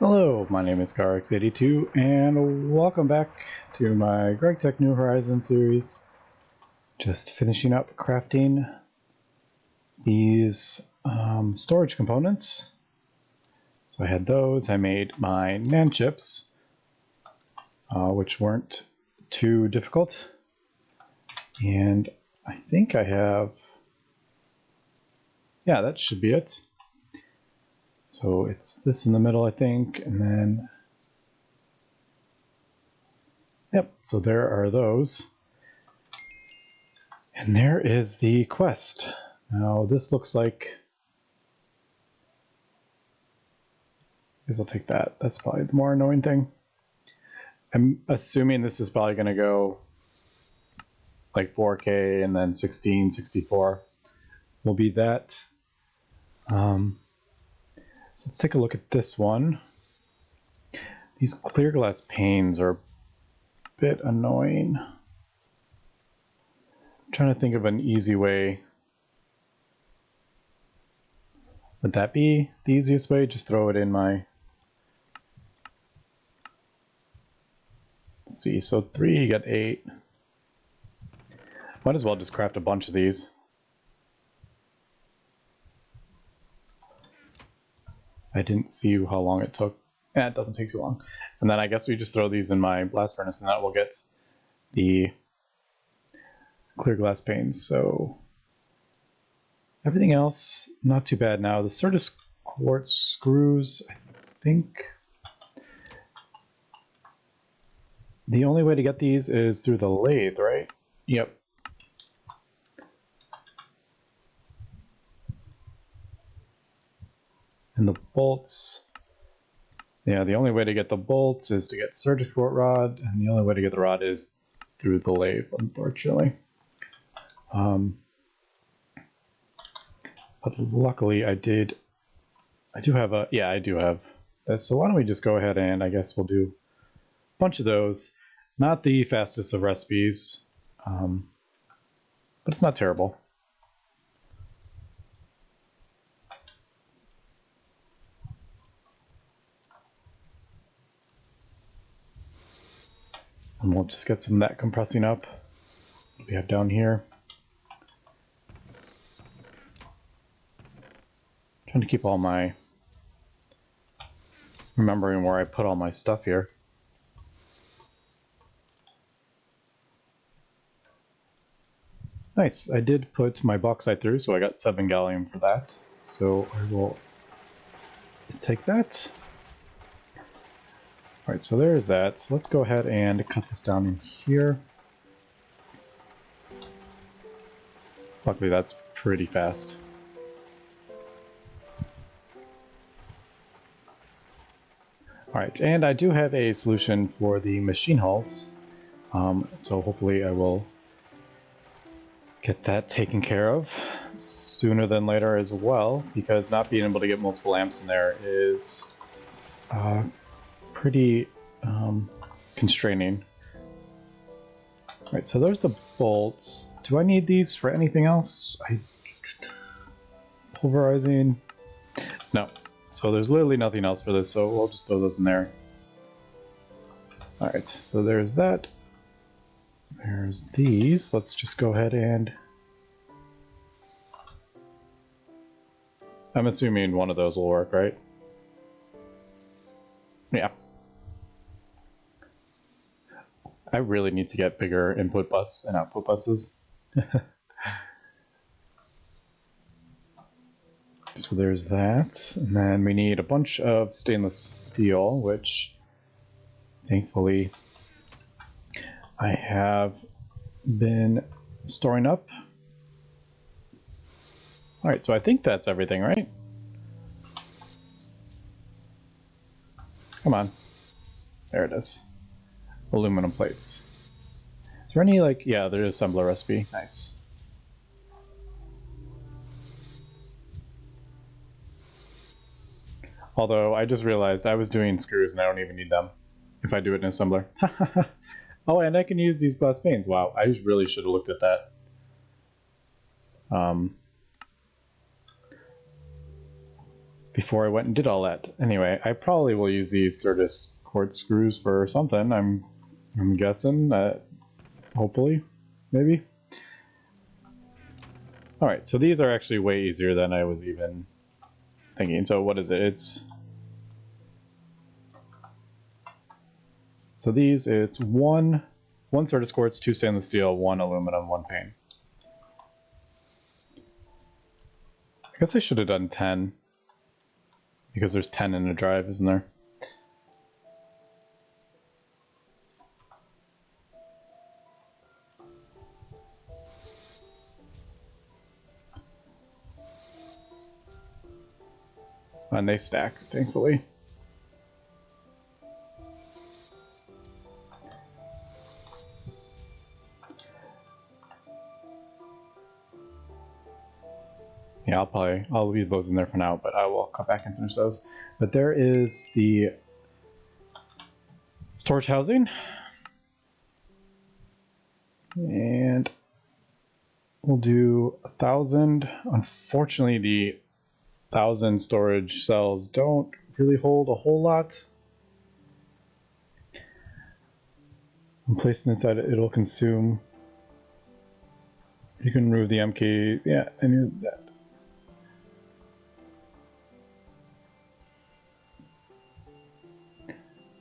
Hello, my name is Garx82 and welcome back to my Gregtech New Horizons series. Just finishing up crafting these storage components. So I had those, I made my NAND chips, which weren't too difficult. And I think I have, yeah, that should be it. So it's this in the middle, I think, and then, yep, so there are those. And there is the quest. Now this looks like, I guess I'll take that. That's probably the more annoying thing. I'm assuming this is probably going to go like 4K and then 1664 will be that. So let's take a look at this one. These clear glass panes are a bit annoying. I'm trying to think of an easy way. Would that be the easiest way? Just throw it in my... Let's see, so 3, you got 8. Might as well just craft a bunch of these. I didn't see how long it took. Yeah, it doesn't take too long. And then I guess we just throw these in my blast furnace and that will get the clear glass panes. So everything else, not too bad now. The Certus quartz screws, I think the only way to get these is through the lathe, right? Yep. And the bolts, yeah, the only way to get the bolts is to get Certus quartz rod, and the only way to get the rod is through the lathe, unfortunately. But luckily I do have this. So why don't we just go ahead and I guess we'll do a bunch of those. Not the fastest of recipes, but it's not terrible. And we'll just get some of that compressing up. What do we have down here? Trying to keep all my... remembering where I put all my stuff here. Nice, I did put my bauxite through, so I got 7 gallium for that. So I will take that. Alright, so there's that. So let's go ahead and cut this down in here. Luckily that's pretty fast. Alright, and I do have a solution for the machine hulls. So hopefully I will get that taken care of sooner than later as well, because not being able to get multiple amps in there is pretty constraining. Alright, so there's the bolts. Do I need these for anything else? Pulverizing? No. So there's literally nothing else for this, so we'll just throw those in there. Alright, so there's that. There's these. Let's just go ahead and... I'm assuming one of those will work, right? Yeah. I really need to get bigger input bus and output buses. So there's that. And then we need a bunch of stainless steel, which thankfully I have been storing up. Alright, so I think that's everything, right? Come on. There it is. Aluminum plates. Is there any, like, yeah, there is assembler recipe. Nice. Although I just realized I was doing screws and I don't even need them if I do it in assembler. Oh, and I can use these glass panes. Wow, I really should have looked at that. before I went and did all that. Anyway, I probably will use these Certus quartz screws for something. I'm guessing. Hopefully, maybe. All right, so these are actually way easier than I was even thinking. So what is it? So these, it's one Certus quartz, 2 stainless steel, 1 aluminum, 1 pane. I guess I should have done 10 because there's 10 in a drive, isn't there? And they stack, thankfully. Yeah, I'll leave those in there for now, but I will come back and finish those. But there is the storage housing. And we'll do 1,000. Unfortunately, the 1,000 storage cells don't really hold a whole lot. When placed inside it, it'll consume. You can remove the MK. Yeah, I knew that.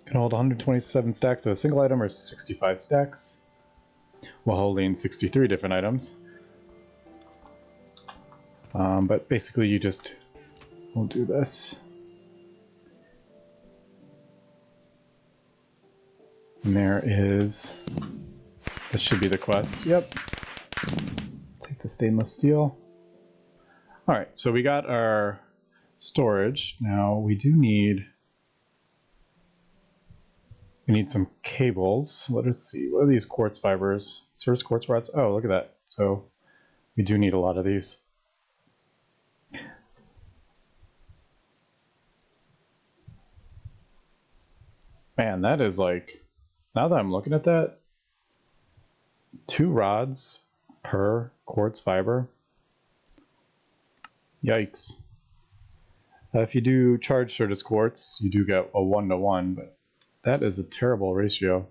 Can hold 127 stacks of a single item or 65 stacks while holding 63 different items. But basically you just will do this. And there is, this should be the quest. Yep. Take the stainless steel. All right, so we got our storage. Now we do need, some cables. Let's see, what are these quartz fibers? Certus quartz rods. Oh, look at that. So we do need a lot of these. Man, that is like, now that I'm looking at that, 2 rods per quartz fiber. Yikes. If you do charge Certus quartz, you do get a 1-to-1, but that is a terrible ratio.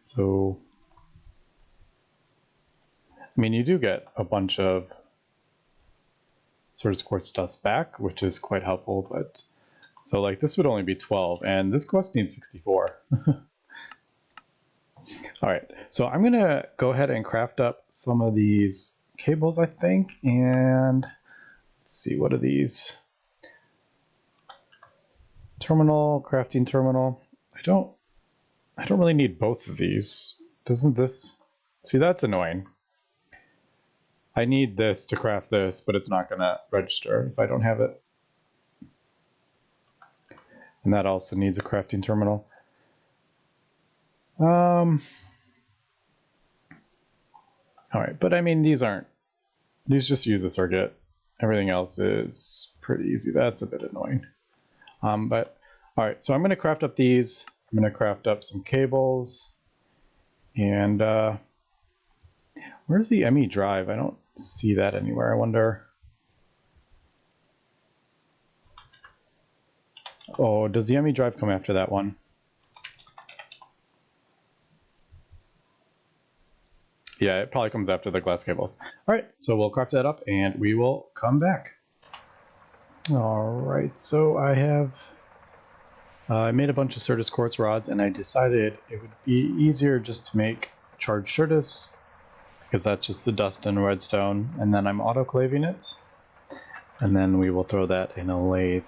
So, I mean, you do get a bunch of Certus quartz dust back, which is quite helpful, but so like this would only be 12, and this quest needs 64. All right, so I'm gonna go ahead and craft up some of these cables, I think, and let's see, what are these? Terminal, crafting terminal. I don't really need both of these. Doesn't this, see, that's annoying. I need this to craft this, but it's not gonna register if I don't have it. And that also needs a crafting terminal. All right, but I mean, these just use a circuit. Everything else is pretty easy. That's a bit annoying. But all right, so I'm gonna craft up these. I'm gonna craft up some cables. And where's the ME drive? I don't see that anywhere. I wonder. Oh, does the ME drive come after that one? Yeah, it probably comes after the glass cables. All right, so we'll craft that up and we will come back. All right, so I have I made a bunch of Certus quartz rods, and I decided it would be easier just to make charged Certus, because that's just the dust and redstone, and then I'm autoclaving it, and then we will throw that in a lathe.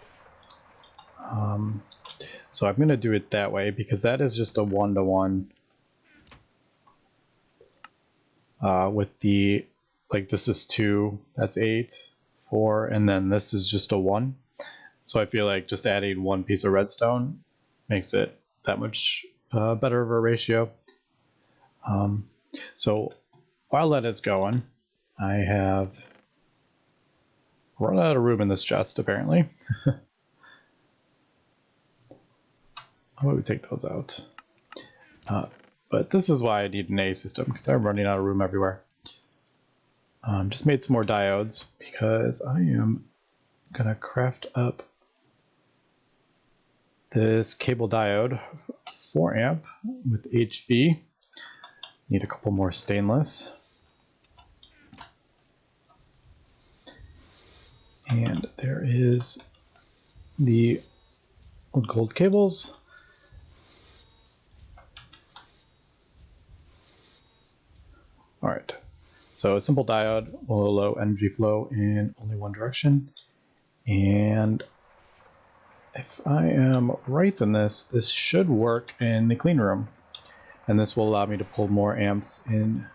So I'm going to do it that way, because that is just a 1-to-1 with the, like this is 2, that's 8, 4, and then this is just a 1. So I feel like just adding 1 piece of redstone makes it that much better of a ratio. So while that is going, I have run out of room in this chest, apparently. How about we take those out? But this is why I need an A system, because I'm running out of room everywhere. Just made some more diodes because I am gonna craft up this cable diode 4 amp with HV. Need a couple more stainless. And there is the old gold cables. All right, so a simple diode will allow energy flow in only one direction. And if I am right in this, this should work in the clean room. And this will allow me to pull more amps in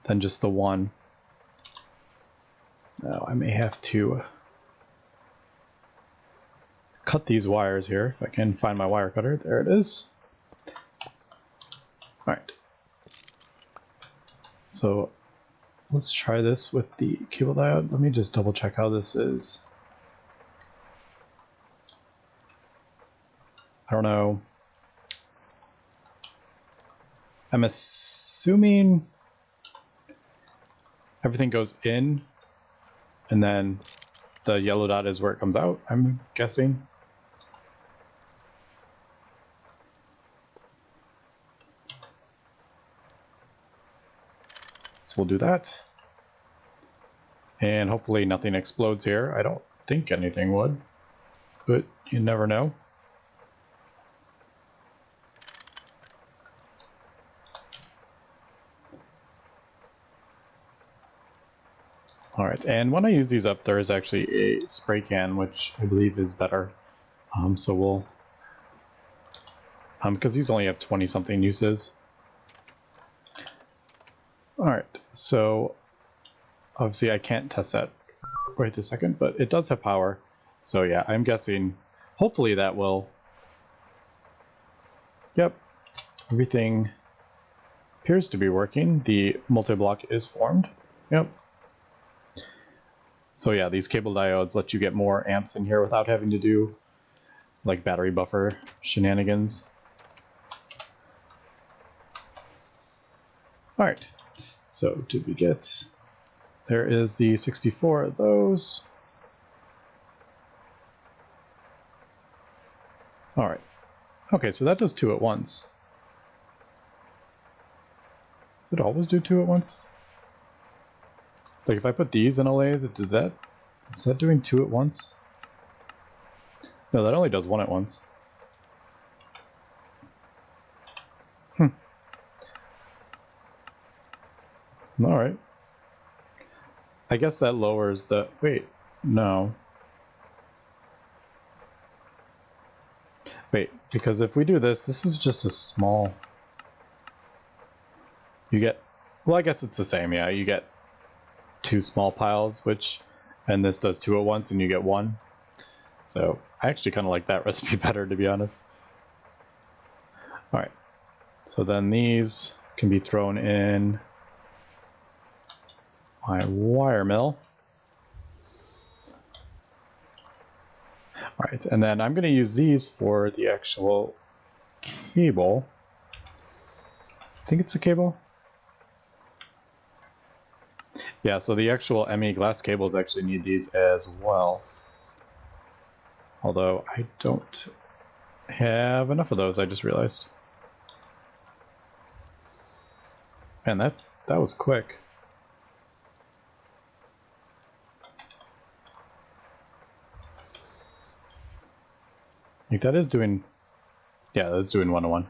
than just the one. Now I may have to cut these wires here, if I can find my wire cutter. There it is. All right. So let's try this with the cable diode. Let me just double check how this is. I don't know. I'm assuming everything goes in and then the yellow dot is where it comes out, I'm guessing. So we'll do that. And hopefully nothing explodes here. I don't think anything would, but you never know. All right, and when I use these up, there is actually a spray can, which I believe is better. So we'll, because these only have 20 something uses. All right, so obviously I can't test that right this second, but it does have power. So yeah, I'm guessing, hopefully that will, yep, everything appears to be working. The multi-block is formed, yep. So yeah, these cable diodes let you get more amps in here without having to do like battery buffer shenanigans. All right, so did we get, there is the 64 of those. All right, okay, so that does 2 at once. Does it always do 2 at once? Like if I put these in a lathe, did that, is that doing 2 at once? No, that only does 1 at once. All right. I guess that lowers the, wait, no. Wait, because if we do this, this is just a small, you get, well, I guess it's the same, yeah, you get 2 small piles, which, and this does 2 at once and you get 1. So I actually kind of like that recipe better, to be honest. All right, so then these can be thrown in my wire mill. All right, and then I'm going to use these for the actual cable. I think it's a cable. Yeah, so the actual ME glass cables actually need these as well. Although I don't have enough of those, I just realized. Man, that was quick. Like that is doing, yeah, that's doing 1 to 1.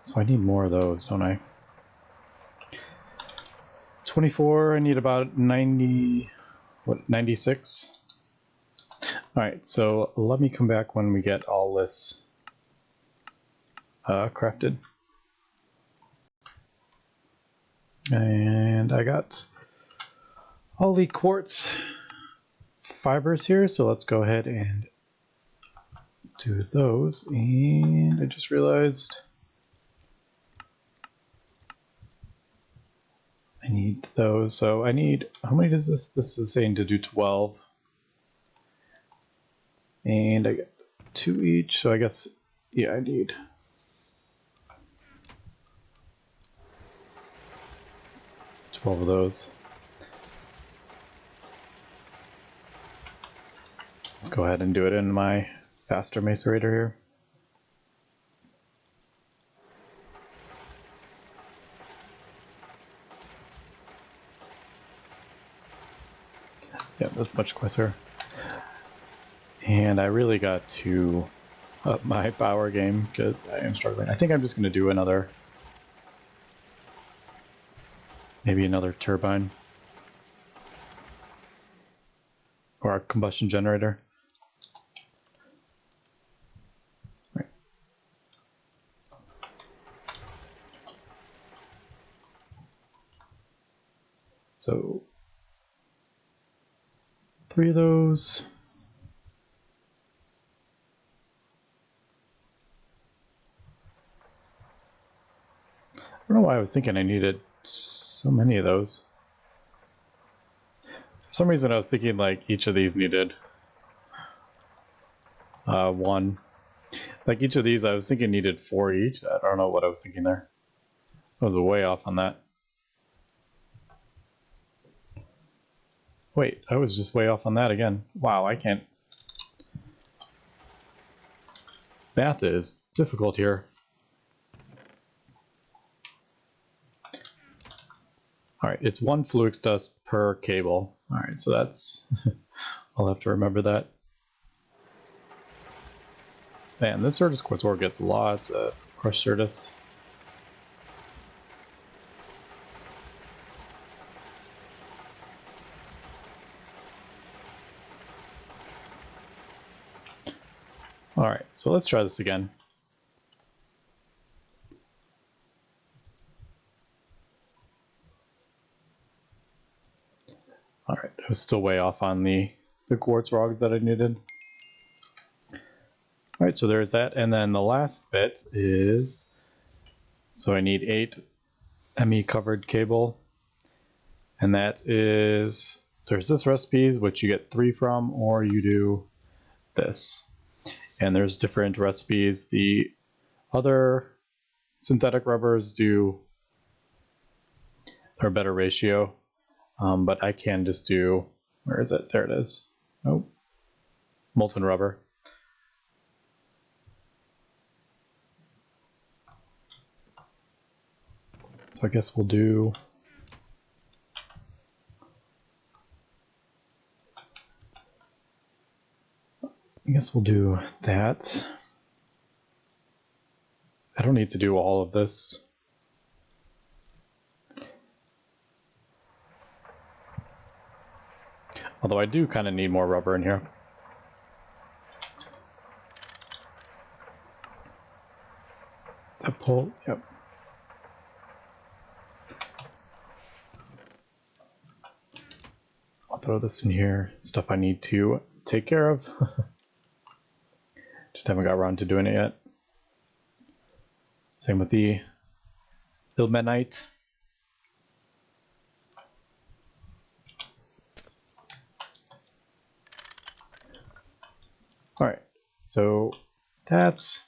So I need more of those, don't I? 24, I need about 90, what, 96? All right, so let me come back when we get all this crafted. And I got all the quartz fibers here, so let's go ahead and do those. And I just realized I need those. So I need, how many does this? This is saying to do 12. And I get 2 each, so I guess, yeah, I need 12 of those. Let's go ahead and do it in my faster macerator here. Yeah, that's much quicker. And I really got to up my power game because I am struggling. I think I'm just going to do maybe another turbine or a combustion generator. Right. So 3 of those. I don't know why I was thinking I needed so many of those. For some reason I was thinking like each of these needed 1. Like each of these I was thinking needed 4 each. I don't know what I was thinking there. I was way off on that. Wait, I was just way off on that again. Wow, I can't. Math is difficult here. Alright, it's 1 Fluix dust per cable. Alright, so that's... I'll have to remember that. Man, this Certus Quartz ore gets lots of crushed Certus. Alright, so let's try this again. Alright, I was still way off on the quartz rods that I needed. Alright, so there's that, and then the last bit is... So I need 8 ME covered cable, and that is... There's this recipe, which you get 3 from, or you do this. And there's different recipes. The other synthetic rubbers do a better ratio, but I can just do, where is it? There it is. Oh, molten rubber. So I guess we'll do that. I don't need to do all of this. Although I do kind of need more rubber in here. That pull, yep. I'll throw this in here. Stuff I need to take care of. Just haven't got around to doing it yet. Same with the ilmenite. All right, so that's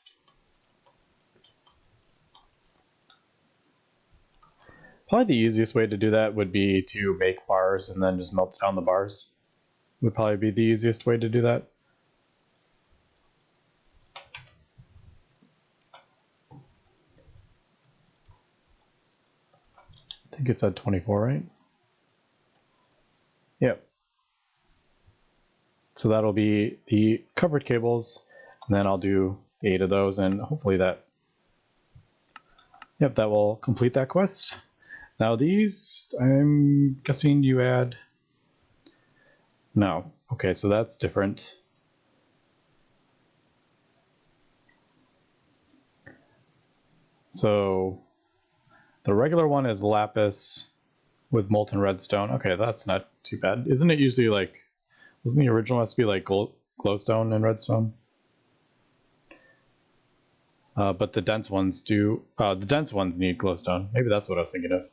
probably the easiest way to do that would be to make bars and then just melt down the bars. Would probably be the easiest way to do that. I think it's at 24, right? Yep. So that'll be the covered cables, and then I'll do 8 of those, and hopefully that, yep, that will complete that quest. Now these, I'm guessing you add, no, okay, so that's different. So the regular one is lapis with molten redstone. Okay, that's not too bad. Isn't it usually like, wasn't the original recipe like glowstone and redstone? But the dense ones do, the dense ones need glowstone. Maybe that's what I was thinking of.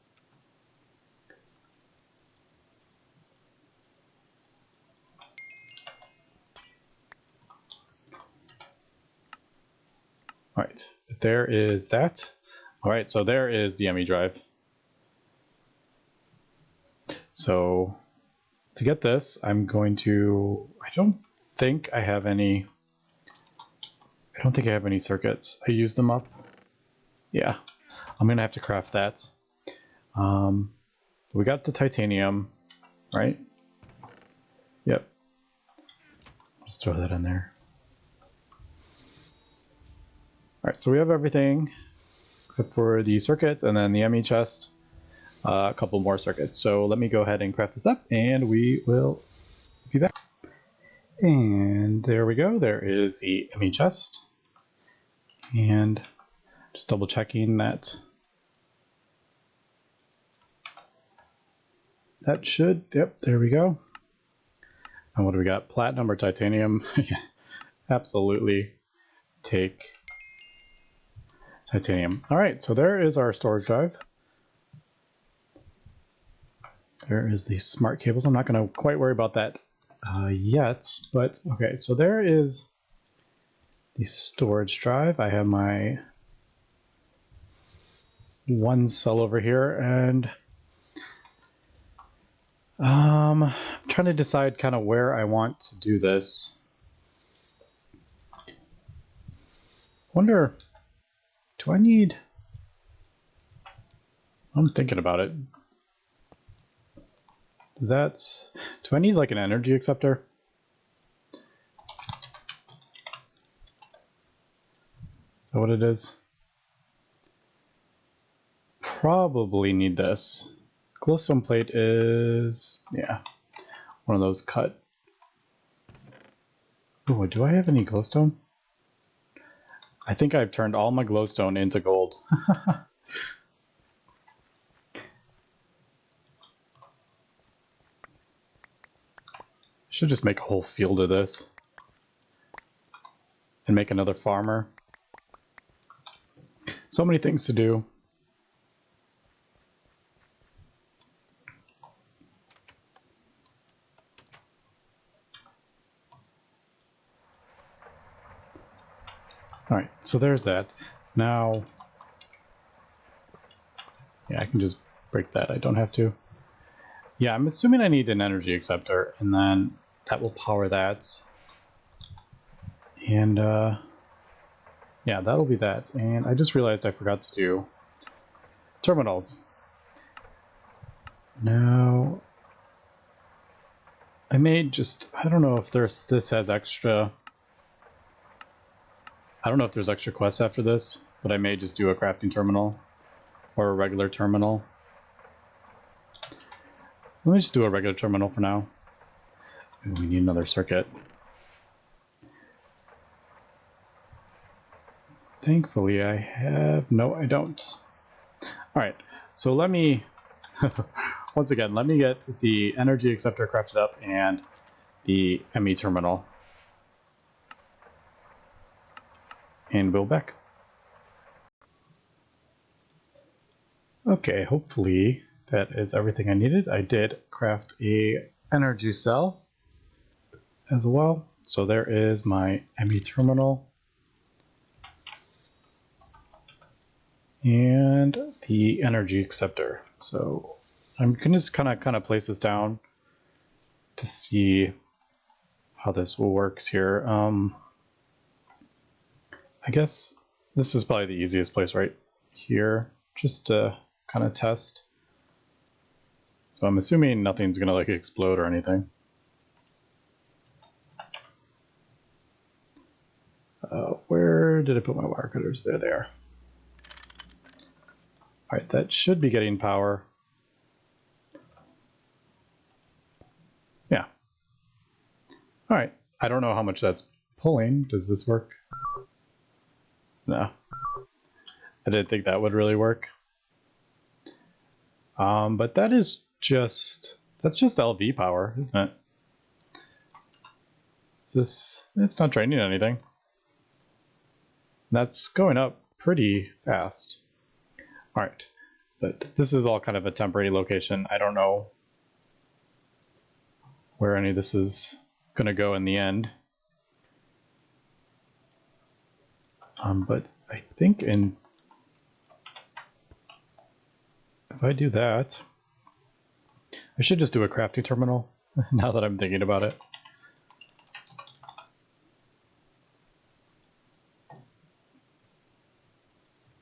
there is that. All right, so there is the ME drive. So to get this, I'm going to, I don't think I have any circuits. I used them up. Yeah, I'm gonna have to craft that. We got the titanium, right? Yep. Just throw that in there. All right, so we have everything except for the circuits and then the ME chest, a couple more circuits. So let me go ahead and craft this up and we will be back. And there we go, there is the ME chest. And just double checking that that should, yep, there we go. And what do we got? Platinum or titanium? Absolutely take titanium. All right, so there is our storage drive. There is the smart cables. I'm not going to quite worry about that yet, but okay, so there is the storage drive. I have my one cell over here, and I'm trying to decide kind of where I want to do this. Wonder, do I need, I'm thinking about it. Do I need like an energy acceptor? Is that what it is? Probably need this. Glowstone plate is, yeah, one of those cut. Oh, do I have any glowstone? I think I've turned all my glowstone into gold. Should just make a whole field of this and make another farmer. So many things to do. All right, so there's that. Now, yeah, I can just break that. I don't have to. Yeah, I'm assuming I need an energy acceptor, and then that will power that. And yeah, that'll be that. And I just realized I forgot to do terminals. Now, I may just, I don't know if this has extra, I don't know if there's extra quests after this, but I may just do a crafting terminal or a regular terminal. Let me just do a regular terminal for now. And we need another circuit. Thankfully I have, no I don't. Alright, so let me, once again, let me get the energy acceptor crafted up and the ME terminal. And we'll back. Okay, hopefully that is everything I needed. I did craft a energy cell as well. So there is my ME terminal. And the energy acceptor. So I'm gonna just kind of place this down to see how this works here. I guess this is probably the easiest place right here, just to kind of test. So I'm assuming nothing's gonna like explode or anything. Where did I put my wire cutters? There they are. All right, that should be getting power. Yeah. All right, I don't know how much that's pulling. Does this work? No. I didn't think that would really work. But that is just, that's just LV power, isn't it? It's not draining anything. That's going up pretty fast. All right, but this is all kind of a temporary location. I don't know where any of this is gonna go in the end. But I think if I do that, I should just do a crafting terminal now that I'm thinking about it.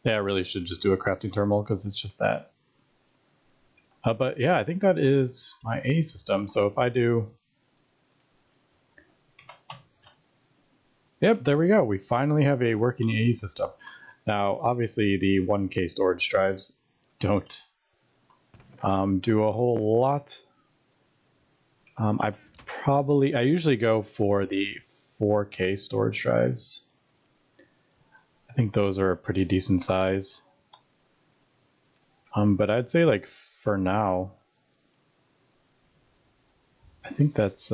Yeah, I really should just do a crafting terminal because it's just that. But yeah, I think that is my A system. So if I do... Yep, there we go. We finally have a working AE system. Now, obviously, the 1K storage drives don't do a whole lot. I usually go for the 4K storage drives. I think those are a pretty decent size. But I'd say, like, for now, I think that's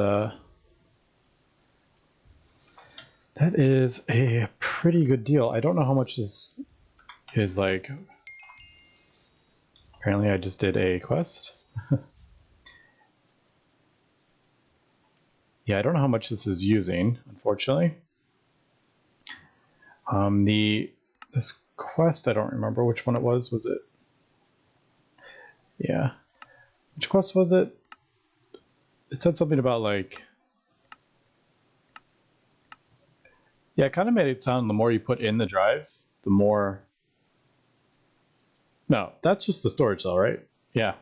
that is a pretty good deal. I don't know how much this is like. Apparently I just did a quest. Yeah, I don't know how much this is using, unfortunately. This quest, I don't remember which one it was. Was it? Yeah. Which quest was it? It said something about like... Yeah, it kind of made it sound the more you put in the drives, the more... No, that's just the storage cell, right? Yeah.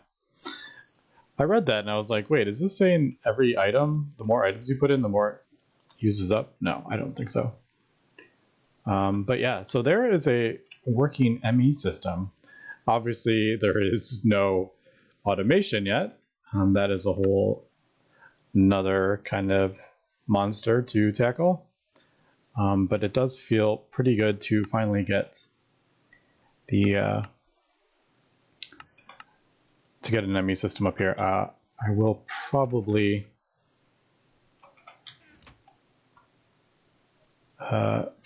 I read that and I was like, wait, is this saying every item, the more items you put in, the more it uses up? No, I don't think so. But yeah, so there is a working ME system. Obviously, there is no automation yet. That is a whole another kind of monster to tackle. But it does feel pretty good to finally get the to get an ME system up here. I will probably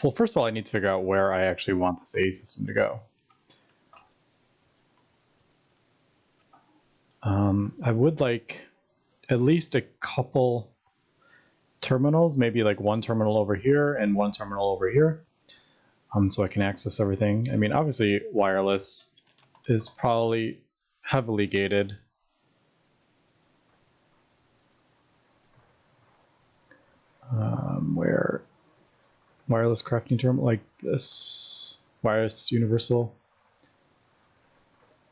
well, first of all, I need to figure out where I actually want this A system to go. I would like at least a couple terminals, maybe like one terminal over here and one terminal over here, so I can access everything. I mean, obviously wireless is probably heavily gated. Where wireless crafting terminal like this, wireless universal.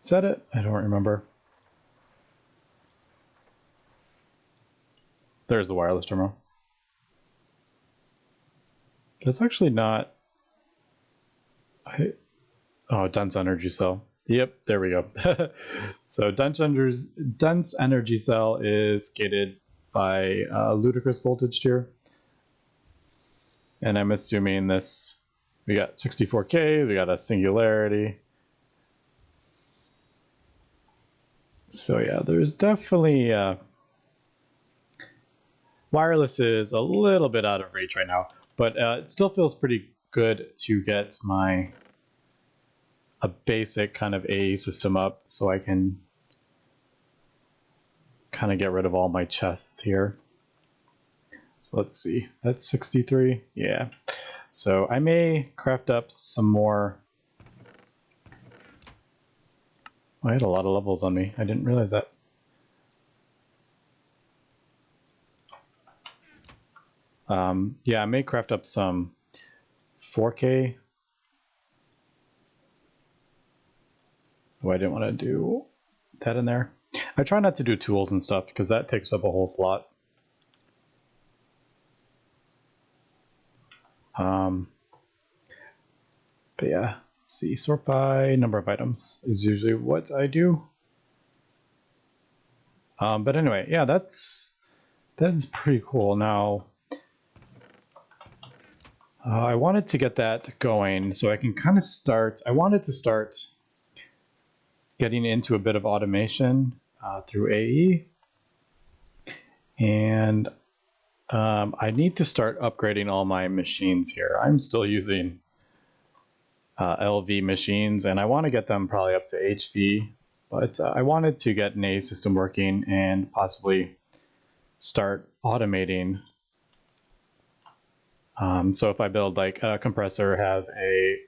Is that it? I don't remember. There's the wireless terminal. It's actually not. Oh, dense energy cell. Yep, there we go. So dense energy cell is gated by ludicrous voltage here. And I'm assuming this, we got 64K, we got a singularity. So yeah, there's definitely, wireless is a little bit out of reach right now, but it still feels pretty good to get a basic kind of AE system up so I can kind of get rid of all my chests here. So let's see, that's 63, yeah. So I may craft up some more. I had a lot of levels on me, I didn't realize that. Yeah, I may craft up some 4K. Oh, I didn't want to do that in there. I try not to do tools and stuff because that takes up a whole slot. But yeah, let's see, sort by number of items is usually what I do. But anyway, yeah, that is pretty cool. Now, I wanted to get that going so I can kind of start. I wanted to start getting into a bit of automation through AE, and I need to start upgrading all my machines here. I'm still using LV machines, and I want to get them probably up to HV, but I wanted to get an AE system working and possibly start automating So if I build like a compressor, have a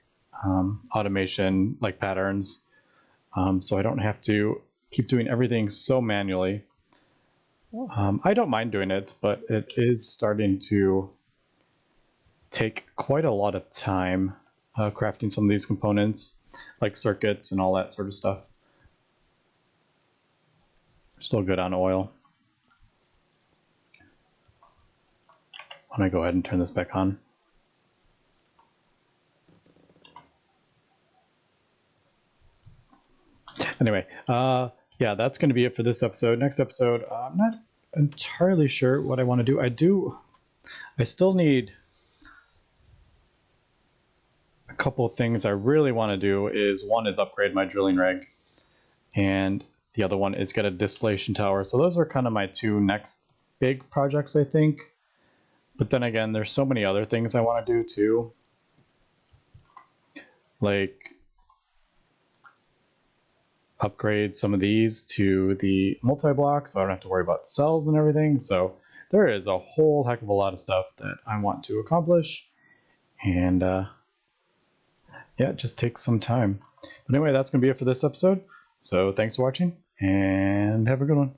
automation like patterns, so I don't have to keep doing everything so manually. I don't mind doing it, but it is starting to take quite a lot of time crafting some of these components, like circuits and all that sort of stuff. Still good on oil. I'm gonna go ahead and turn this back on. Anyway, yeah, that's going to be it for this episode. Next episode, I'm not entirely sure what I want to do. I still need a couple of things I really want to do. One is upgrade my drilling rig, and the other one is get a distillation tower. So those are kind of my two next big projects, I think. But then again, there's so many other things I want to do too. Like upgrade some of these to the multi-block so I don't have to worry about cells and everything. So there is a whole heck of a lot of stuff that I want to accomplish. And yeah, it just takes some time. But anyway, that's going to be it for this episode. So thanks for watching and have a good one.